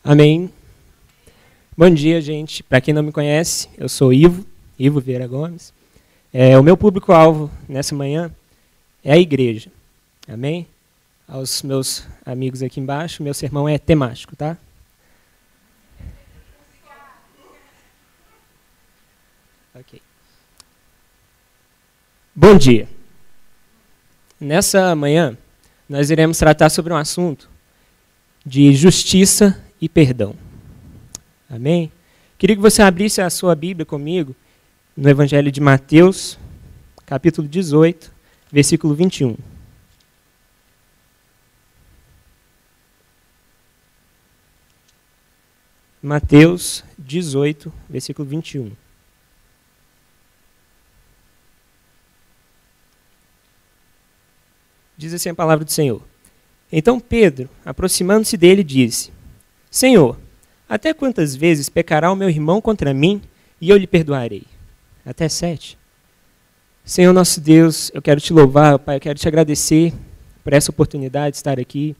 Amém. Bom dia, gente. Para quem não me conhece, eu sou Ivo Vieira Gomes. O meu público-alvo nessa manhã é a igreja. Amém? Aos meus amigos aqui embaixo, meu sermão é temático, tá? Ok. Bom dia. Nessa manhã, nós iremos tratar sobre um assunto de justiça e perdão. Amém? Queria que você abrisse a sua Bíblia comigo no Evangelho de Mateus, capítulo 18, versículo 21. Mateus 18, versículo 21. Diz assim a palavra do Senhor. Então Pedro, aproximando-se dele, disse: Senhor, até quantas vezes pecará o meu irmão contra mim e eu lhe perdoarei? Até 7. Senhor nosso Deus, eu quero te louvar, Pai, eu quero te agradecer por essa oportunidade de estar aqui.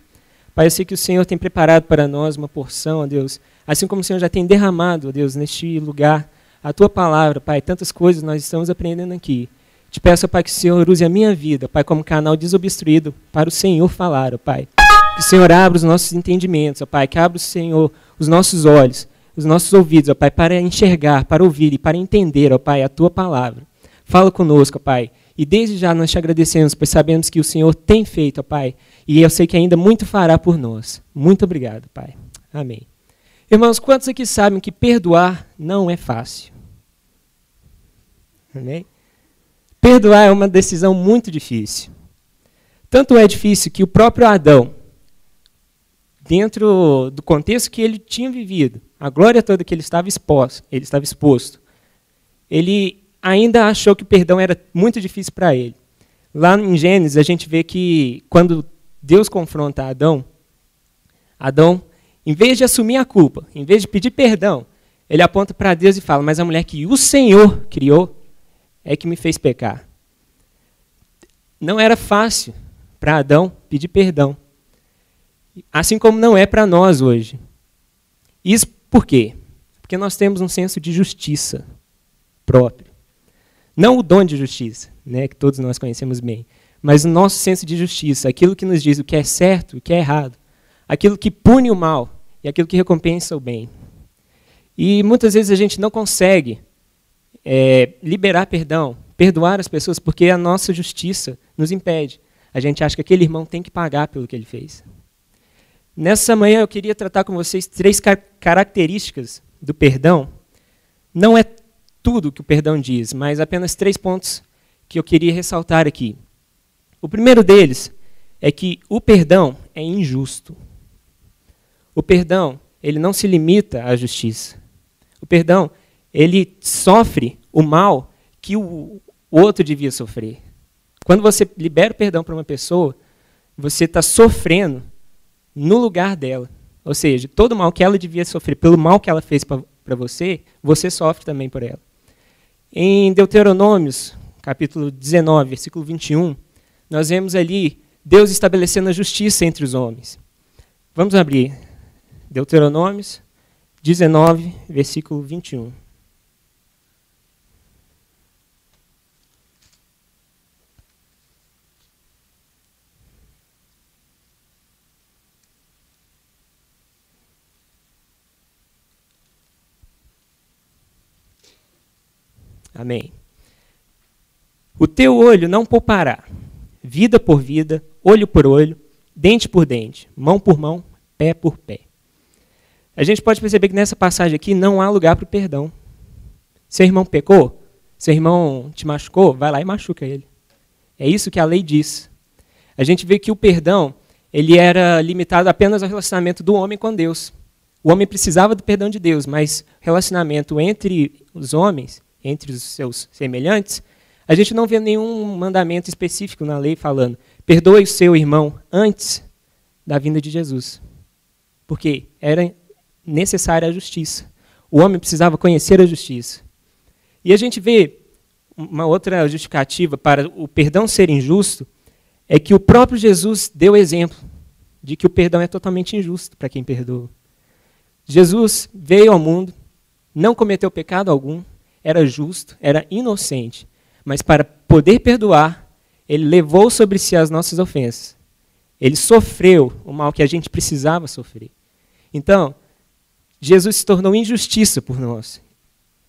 Pai, eu sei que o Senhor tem preparado para nós uma porção, ó Deus, assim como o Senhor já tem derramado, ó Deus, neste lugar, a Tua palavra, Pai, tantas coisas nós estamos aprendendo aqui. Te peço, Pai, que o Senhor use a minha vida, Pai, como canal desobstruído para o Senhor falar, ó Pai. Que o Senhor abra os nossos entendimentos, ó Pai, que abra o Senhor os nossos olhos, os nossos ouvidos, ó Pai, para enxergar, para ouvir e para entender, ó Pai, a Tua palavra. Fala conosco, ó Pai, e desde já nós te agradecemos, pois sabemos que o Senhor tem feito, ó Pai, e eu sei que ainda muito fará por nós. Muito obrigado, Pai. Amém. Irmãos, quantos aqui sabem que perdoar não é fácil? Amém? Perdoar é uma decisão muito difícil. Tanto é difícil que o próprio Adão, dentro do contexto que ele tinha vivido, a glória toda que ele estava exposto, ele ainda achou que o perdão era muito difícil para ele. Lá em Gênesis, a gente vê que quando Deus confronta Adão, em vez de assumir a culpa, em vez de pedir perdão, ele aponta para Deus e fala: mas a mulher que o Senhor criou é que me fez pecar. Não era fácil para Adão pedir perdão. Assim como não é para nós hoje. Isso por quê? Porque nós temos um senso de justiça próprio. Não o dom de justiça, né, que todos nós conhecemos bem, mas o nosso senso de justiça, aquilo que nos diz o que é certo e o que é errado, aquilo que pune o mal e aquilo que recompensa o bem. E muitas vezes a gente não consegue liberar perdão, perdoar as pessoas, porque a nossa justiça nos impede. A gente acha que aquele irmão tem que pagar pelo que ele fez. Nessa manhã eu queria tratar com vocês 3 características do perdão. Não é tudo que o perdão diz, mas apenas 3 pontos que eu queria ressaltar aqui. O primeiro deles é que o perdão é injusto. O perdão, ele não se limita à justiça. O perdão, ele sofre o mal que o outro devia sofrer. Quando você libera o perdão para uma pessoa, você está sofrendo no lugar dela. Ou seja, todo o mal que ela devia sofrer pelo mal que ela fez para você, você sofre também por ela. Em Deuteronômios, capítulo 19, versículo 21, nós vemos ali Deus estabelecendo a justiça entre os homens. Vamos abrir Deuteronômios 19, versículo 21. Amém. O teu olho não poupará, vida por vida, olho por olho, dente por dente, mão por mão, pé por pé. A gente pode perceber que nessa passagem aqui não há lugar para o perdão. Seu irmão pecou, seu irmão te machucou, vai lá e machuca ele. É isso que a lei diz. A gente vê que o perdão, ele era limitado apenas ao relacionamento do homem com Deus. O homem precisava do perdão de Deus, mas o relacionamento entre os homens, entre os seus semelhantes, a gente não vê nenhum mandamento específico na lei falando: perdoe o seu irmão antes da vinda de Jesus. Porque era necessária a justiça. O homem precisava conhecer a justiça. E a gente vê uma outra justificativa para o perdão ser injusto, é que o próprio Jesus deu exemplo de que o perdão é totalmente injusto para quem perdoa. Jesus veio ao mundo, não cometeu pecado algum, era justo, era inocente, mas para poder perdoar, ele levou sobre si as nossas ofensas. Ele sofreu o mal que a gente precisava sofrer. Então, Jesus se tornou injustiça por nós,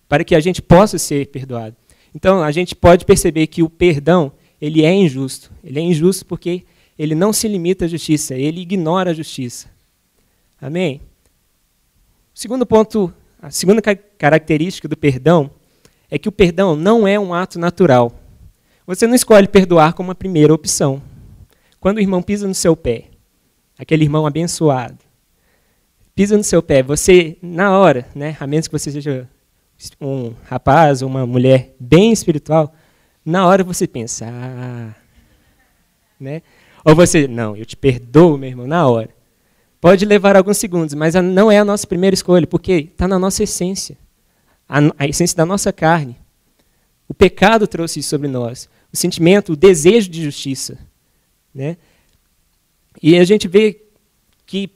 para que a gente possa ser perdoado. Então, a gente pode perceber que o perdão, ele é injusto. Ele é injusto porque ele não se limita à justiça, ele ignora a justiça. Amém? O segundo ponto, a segunda característica do perdão é que o perdão não é um ato natural. Você não escolhe perdoar como a primeira opção. Quando o irmão pisa no seu pé, aquele irmão abençoado, pisa no seu pé, você, na hora, né, a menos que você seja um rapaz ou uma mulher bem espiritual, na hora você pensa, né? Ou você, não, eu te perdoo, meu irmão, na hora. Pode levar alguns segundos, mas não é a nossa primeira escolha, porque está na nossa essência, a essência da nossa carne. O pecado trouxe isso sobre nós, o sentimento, o desejo de justiça, né? E a gente vê que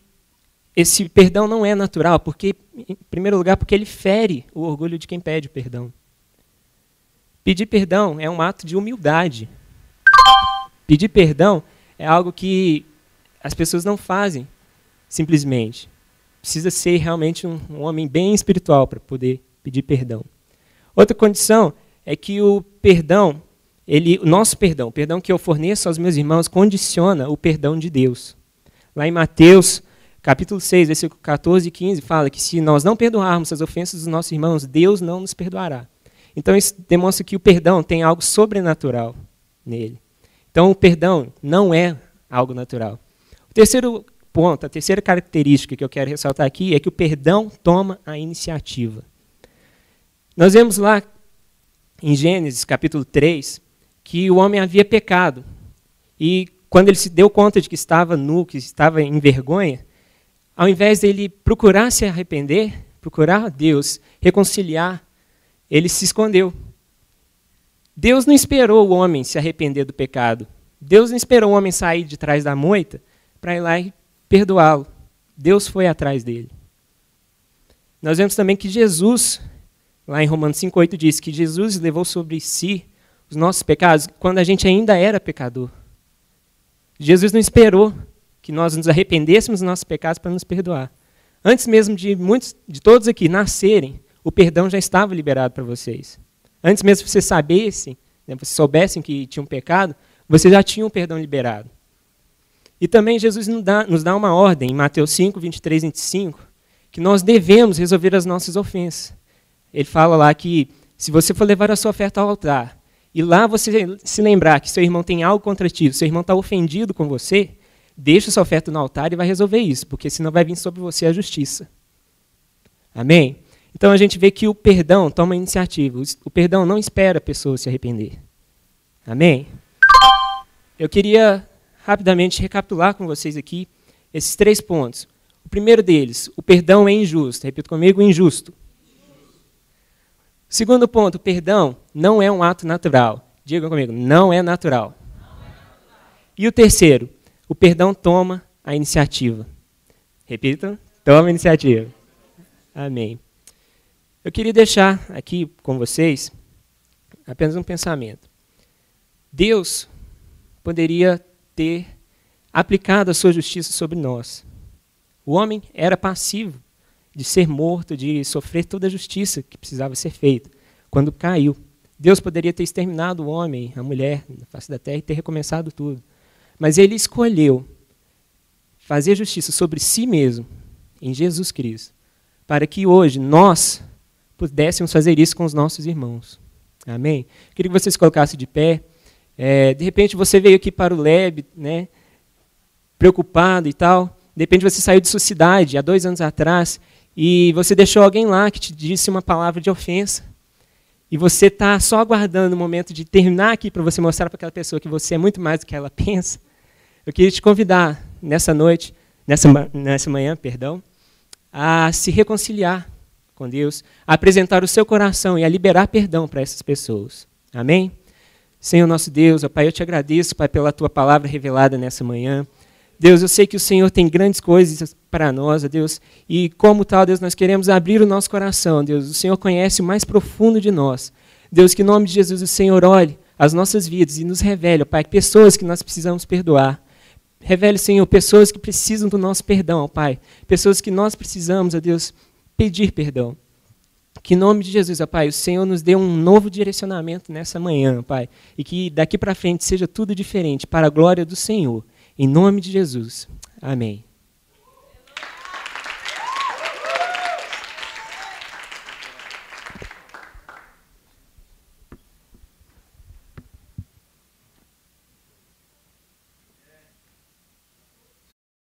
esse perdão não é natural, porque, em primeiro lugar, porque ele fere o orgulho de quem pede o perdão. Pedir perdão é um ato de humildade. Pedir perdão é algo que as pessoas não fazem simplesmente. Precisa ser realmente um homem bem espiritual para poder pedir perdão. Outra condição é que o perdão, o nosso perdão, o perdão que eu forneço aos meus irmãos, condiciona o perdão de Deus. Lá em Mateus, capítulo 6, versículo 14 e 15, fala que se nós não perdoarmos as ofensas dos nossos irmãos, Deus não nos perdoará. Então isso demonstra que o perdão tem algo sobrenatural nele. Então o perdão não é algo natural. O terceiro ponto, a terceira característica que eu quero ressaltar aqui é que o perdão toma a iniciativa. Nós vemos lá em Gênesis, capítulo 3, que o homem havia pecado. E quando ele se deu conta de que estava nu, que estava em vergonha, ao invés dele procurar se arrepender, procurar a Deus, reconciliar, ele se escondeu. Deus não esperou o homem se arrepender do pecado. Deus não esperou o homem sair de trás da moita para ir lá e perdoá-lo. Deus foi atrás dele. Nós vemos também que Jesus, lá em Romanos 5,8, diz que Jesus levou sobre si os nossos pecados quando a gente ainda era pecador. Jesus não esperou que nós nos arrependêssemos dos nossos pecados para nos perdoar. Antes mesmo de todos aqui nascerem, o perdão já estava liberado para vocês. Antes mesmo que vocês sabessem, né, vocês soubessem que tinham pecado, vocês já tinham o perdão liberado. E também Jesus nos dá uma ordem, em Mateus 5, 23 e 25, que nós devemos resolver as nossas ofensas. Ele fala lá que se você for levar a sua oferta ao altar, e lá você se lembrar que seu irmão tem algo contra ti, seu irmão está ofendido com você, deixa sua oferta no altar e vai resolver isso, porque senão vai vir sobre você a justiça. Amém? Então a gente vê que o perdão toma iniciativa. O perdão não espera a pessoa se arrepender. Amém? Eu queria rapidamente recapitular com vocês aqui esses 3 pontos. O primeiro deles, o perdão é injusto. Repita comigo, injusto. O segundo ponto, o perdão não é um ato natural. Diga comigo, não é natural. E o terceiro, o perdão toma a iniciativa. Repita, toma a iniciativa. Amém. Eu queria deixar aqui com vocês apenas um pensamento. Deus poderia ter aplicado a sua justiça sobre nós. O homem era passivo de ser morto, de sofrer toda a justiça que precisava ser feita. Quando caiu, Deus poderia ter exterminado o homem, a mulher, na face da terra e ter recomeçado tudo. Mas ele escolheu fazer justiça sobre si mesmo, em Jesus Cristo, para que hoje nós pudéssemos fazer isso com os nossos irmãos. Amém? Queria que vocês colocassem de pé. De repente você veio aqui para o Leb, né, preocupado e tal. De repente você saiu de sua cidade há 2 anos atrás e você deixou alguém lá que te disse uma palavra de ofensa. E você está só aguardando o momento de terminar aqui para você mostrar para aquela pessoa que você é muito mais do que ela pensa. Eu queria te convidar nessa noite, nessa manhã, a se reconciliar com Deus, a apresentar o seu coração e a liberar perdão para essas pessoas. Amém? Senhor nosso Deus, ó Pai, eu te agradeço, Pai, pela tua palavra revelada nessa manhã. Deus, eu sei que o Senhor tem grandes coisas para nós, ó Deus, e como tal, Deus, nós queremos abrir o nosso coração, Deus. O Senhor conhece o mais profundo de nós. Deus, que em nome de Jesus o Senhor olhe as nossas vidas e nos revele, ó Pai, pessoas que nós precisamos perdoar. Revele, Senhor, pessoas que precisam do nosso perdão, ó Pai. Pessoas que nós precisamos, ó Deus, pedir perdão. Que em nome de Jesus, ó Pai, o Senhor nos dê um novo direcionamento nessa manhã, ó Pai. E que daqui para frente seja tudo diferente, para a glória do Senhor. Em nome de Jesus. Amém.